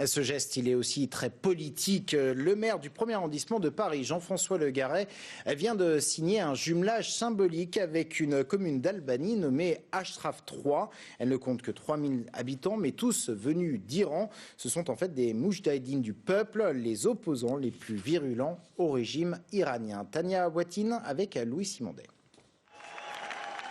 Ce geste, il est aussi très politique. Le maire du 1er arrondissement de Paris, Jean-François Le Garret, vient de signer un jumelage symbolique avec une commune d'Albanie nommée Ashraf III. Elle ne compte que 3000 habitants, mais tous venus d'Iran. Ce sont en fait des moudjahidines du peuple, les opposants les plus virulents au régime iranien. Tania Watine avec Louis Simondet.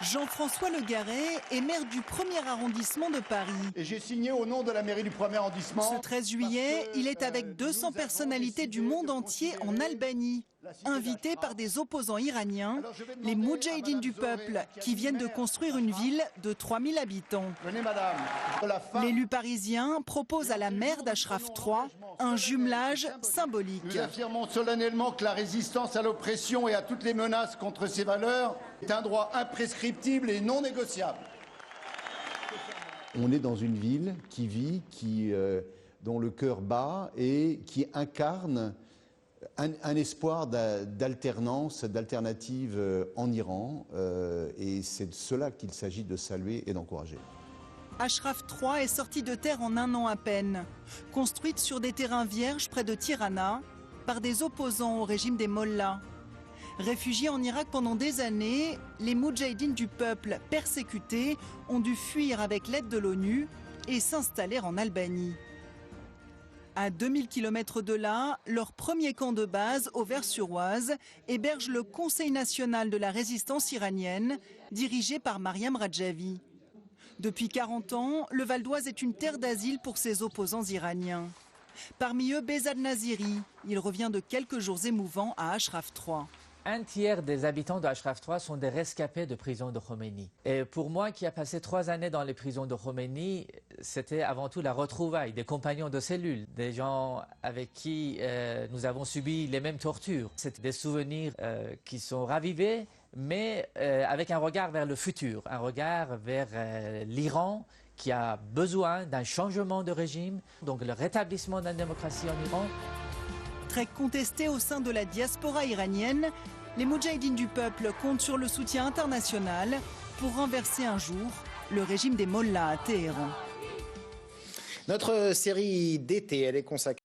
Jean-François Le Garret est maire du 1er arrondissement de Paris. Et j'ai signé au nom de la mairie du 1er arrondissement. Ce 13 juillet, il est avec 200 personnalités du monde entier en Albanie, invités par des opposants iraniens, les moudjahidines du peuple, qui viennent de construire une ville de 3000 habitants. Venez, madame. L'élu parisien propose à la maire d'Ashraf III un jumelage symbolique. Nous affirmons solennellement que la résistance à l'oppression et à toutes les menaces contre ces valeurs est un droit imprescriptible et non négociable. On est dans une ville qui vit, dont le cœur bat et qui incarne un espoir d'alternance, d'alternative en Iran. Et c'est de cela qu'il s'agit de saluer et d'encourager. Ashraf III est sortie de terre en un an à peine. Construite sur des terrains vierges près de Tirana par des opposants au régime des Mollahs. Réfugiés en Irak pendant des années, les moudjahidines du peuple persécutés ont dû fuir avec l'aide de l'ONU et s'installer en Albanie. À 2000 km de là, leur premier camp de base, Auvers-sur-Oise, héberge le Conseil national de la résistance iranienne, dirigé par Mariam Radjavi. Depuis 40 ans, le Val d'Oise est une terre d'asile pour ses opposants iraniens. Parmi eux, Behzad Naziri. Il revient de quelques jours émouvants à Ashraf III. Un tiers des habitants de Ashraf III sont des rescapés de prison de Khomeini. Et pour moi, qui a passé 3 années dans les prisons de Khomeini, c'était avant tout la retrouvaille des compagnons de cellule, des gens avec qui nous avons subi les mêmes tortures. C'est des souvenirs qui sont ravivés, mais avec un regard vers le futur, un regard vers l'Iran qui a besoin d'un changement de régime, donc le rétablissement de la démocratie en Iran. Très contestés au sein de la diaspora iranienne, les moudjahidines du peuple comptent sur le soutien international pour renverser un jour le régime des Mollahs à Téhéran. Notre série d'été, elle est consacrée